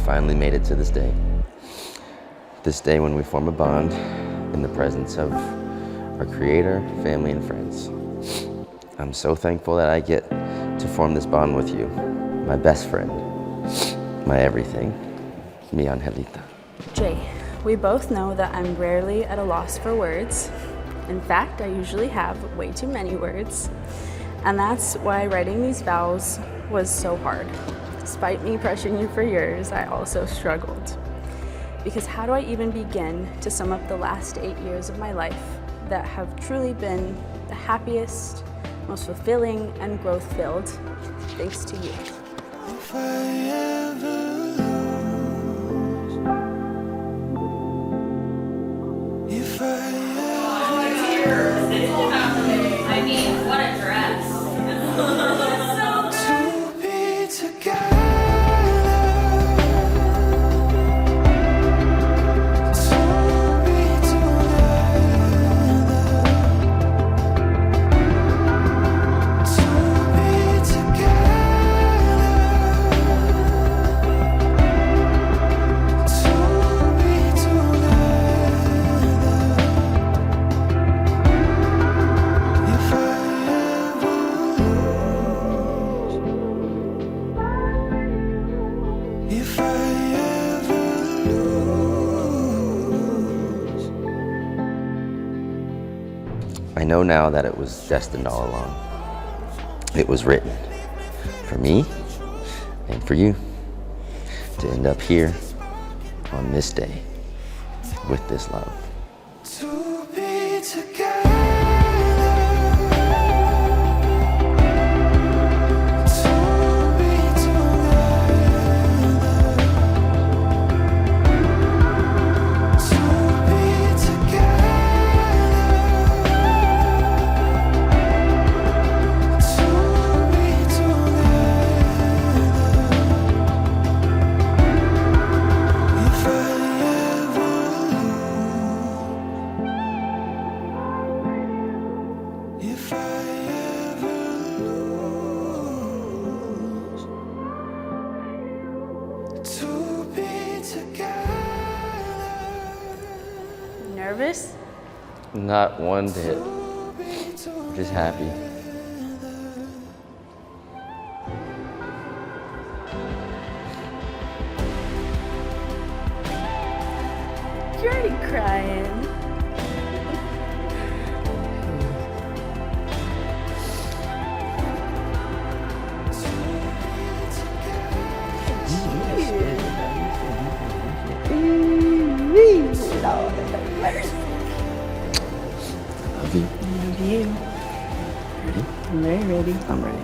finally made it to this day. This day when we form a bond in the presence of our Creator, family, and friends. I'm so thankful that I get to form this bond with you, my best friend, my everything, mi angelita. Jay, we both know that I'm rarely at a loss for words. In fact, I usually have way too many words. And that's why writing these vows was so hard. Despite me pressuring you for yours, I also struggled. Because how do I even begin to sum up the last 8 years of my life that have truly been the happiest, most fulfilling, and growth-filled, thanks to you. If I ever lose, if I I mean, what a dress. to be together. If I ever lose. I know now that it was destined all along. It was written for me and for you to end up here on this day with this love. To be together. If I ever lose, to be together. Nervous? Not one bit, just happy. You're already crying. Love you. Love you. Ready? I'm very ready. I'm ready.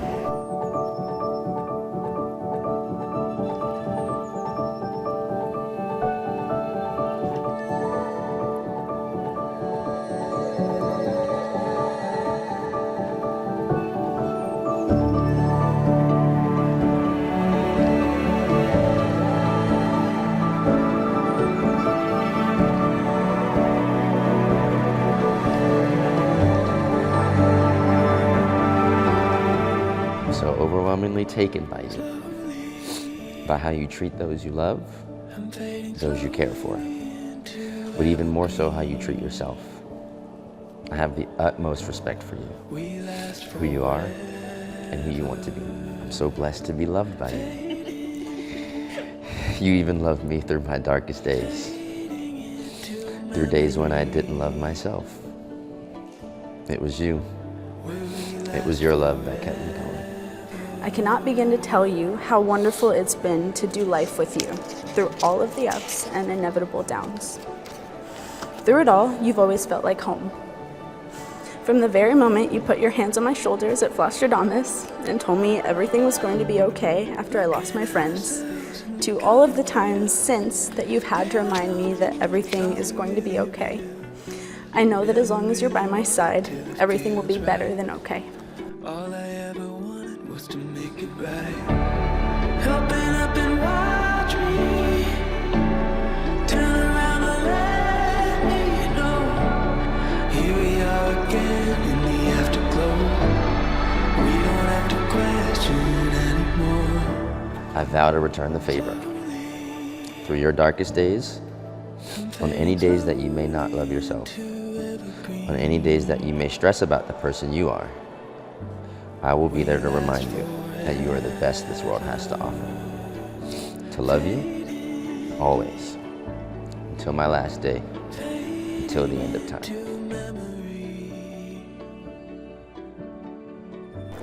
So overwhelmingly taken by you, by how you treat those you love, those you care for, but even more so how you treat yourself. I have the utmost respect for you, who you are, and who you want to be. I'm so blessed to be loved by you. You even loved me through my darkest days, through days when I didn't love myself. It was you. It was your love that kept me going. I cannot begin to tell you how wonderful it's been to do life with you, through all of the ups and inevitable downs. Through it all, you've always felt like home. From the very moment you put your hands on my shoulders at Flosstradamus and told me everything was going to be okay after I lost my friends, to all of the times since that you've had to remind me that everything is going to be okay. I know that as long as you're by my side, everything will be better than okay. All I ever wanted was to make it right. Helping up in wild dream. Turn around and let me know. Here we are again in the afterglow. We don't have to question anymore. I vow to return the favor. through your darkest days, on any days that you may not love yourself, on any days that you may stress about the person you are, I will be there to remind you that you are the best this world has to offer. To love you, always, until my last day, until the end of time.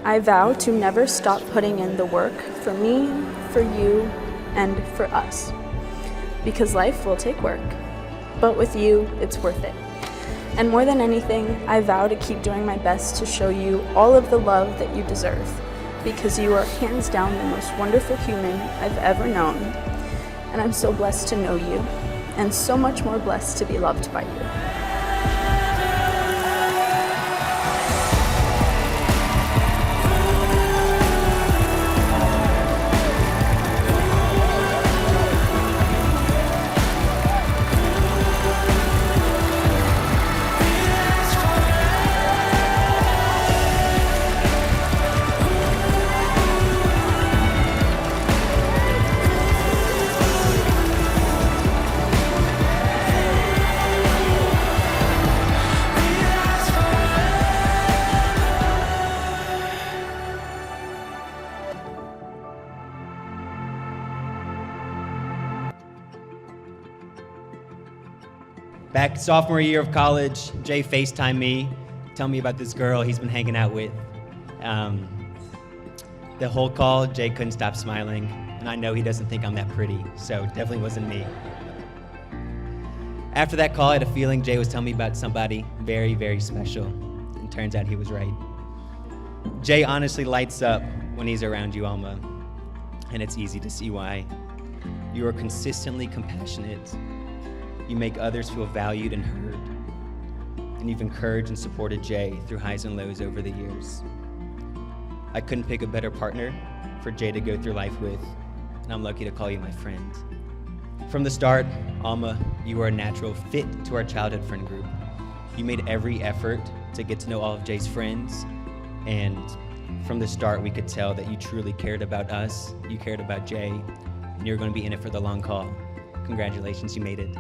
I vow to never stop putting in the work for me, for you, and for us. Because life will take work, but with you, it's worth it. And more than anything, I vow to keep doing my best to show you all of the love that you deserve, because you are hands down the most wonderful human I've ever known. And I'm so blessed to know you, and so much more blessed to be loved by you. Back sophomore year of college, Jay FaceTimed me, tell me about this girl he's been hanging out with. The whole call, Jay couldn't stop smiling, and I know he doesn't think I'm that pretty, so it definitely wasn't me. After that call, I had a feeling Jay was telling me about somebody very, very special, and turns out he was right. Jay honestly lights up when he's around you, Alma, and it's easy to see why. You are consistently compassionate. You make others feel valued and heard. And you've encouraged and supported Jay through highs and lows over the years. I couldn't pick a better partner for Jay to go through life with, and I'm lucky to call you my friend. From the start, Alma, you were a natural fit to our childhood friend group. You made every effort to get to know all of Jay's friends, and from the start, we could tell that you truly cared about us, you cared about Jay, and you're going to be in it for the long haul. Congratulations, you made it.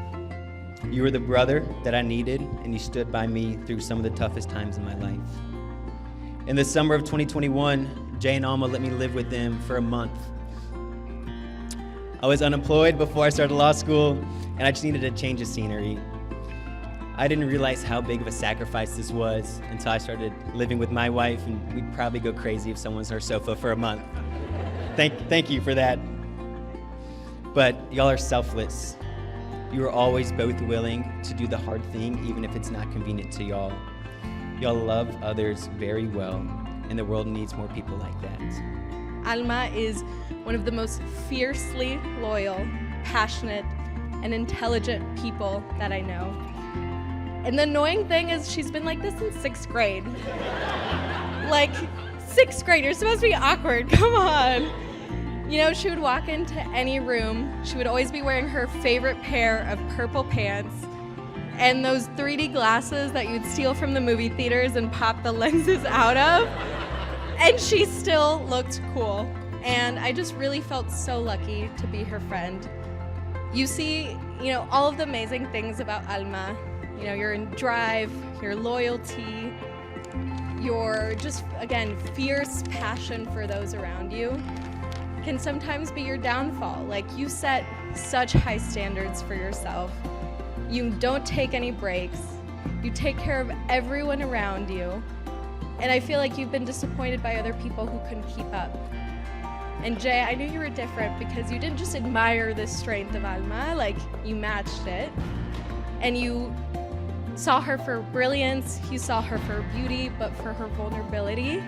You were the brother that I needed, and you stood by me through some of the toughest times in my life. In the summer of 2021, Jay and Alma let me live with them for a month. I was unemployed before I started law school, and I just needed a change of scenery. I didn't realize how big of a sacrifice this was until I started living with my wife, and we'd probably go crazy if someone's on our sofa for a month. Thank you for that. But y'all are selfless. You are always both willing to do the hard thing, even if it's not convenient to y'all. Y'all love others very well, and the world needs more people like that. Alma is one of the most fiercely loyal, passionate, and intelligent people that I know. And the annoying thing is she's been like this in 6th grade. Like, 6th grade, you're supposed to be awkward, come on. You know, she would walk into any room, she would always be wearing her favorite pair of purple pants and those 3D glasses that you'd steal from the movie theaters and pop the lenses out of. And she still looked cool. And I just really felt so lucky to be her friend. You see, all of the amazing things about Alma. Your drive, your loyalty, your just, again, fierce passion for those around you can sometimes be your downfall. Like, you set such high standards for yourself. You don't take any breaks. You take care of everyone around you. And I feel like you've been disappointed by other people who couldn't keep up. And Jay, I knew you were different because you didn't just admire the strength of Alma, like, you matched it. And you saw her for brilliance, you saw her for beauty, but for her vulnerability.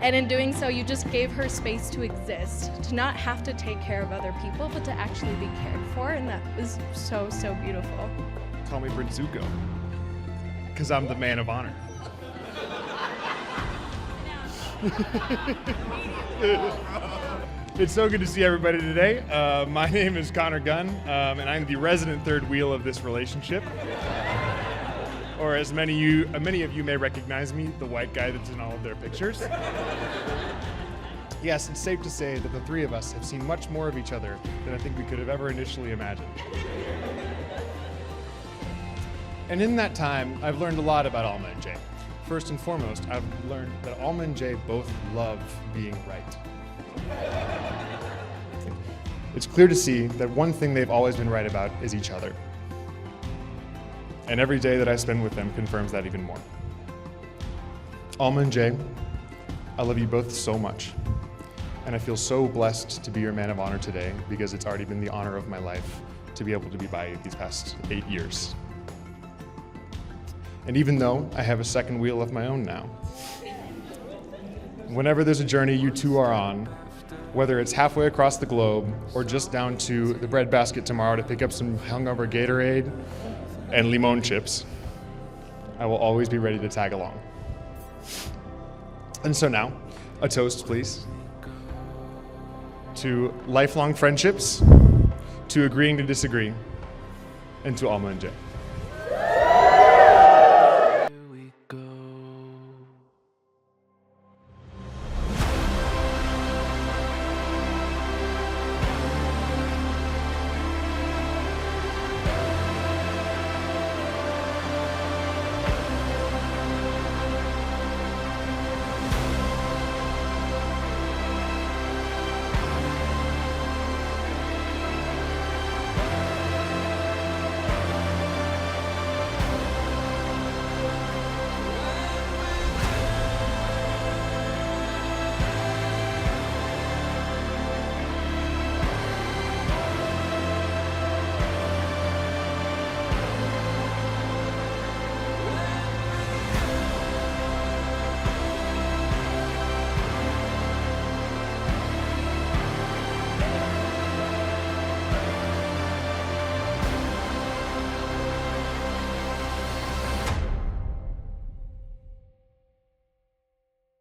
And in doing so, you just gave her space to exist, to not have to take care of other people, but to actually be cared for, and that was so, so beautiful. Call me Brinzuko, because I'm the man of honor. It's so good to see everybody today. My name is Connor Gunn, and I'm the resident third wheel of this relationship. Or as many of you may recognize me, the white guy that's in all of their pictures. Yes, it's safe to say that the three of us have seen much more of each other than I think we could have ever initially imagined. And in that time, I've learned a lot about Alma and Jay. First and foremost, I've learned that Alma and Jay both love being right. It's clear to see that one thing they've always been right about is each other. And every day that I spend with them confirms that even more. Alma and Jay, I love you both so much. And I feel so blessed to be your man of honor today because it's already been the honor of my life to be able to be by you these past 8 years. And even though I have a second wheel of my own now, whenever there's a journey you two are on, whether it's halfway across the globe or just down to the breadbasket tomorrow to pick up some hungover Gatorade and limon chips, I will always be ready to tag along. And so now, a toast, please, to lifelong friendships, to agreeing to disagree, and to Alma and Jay.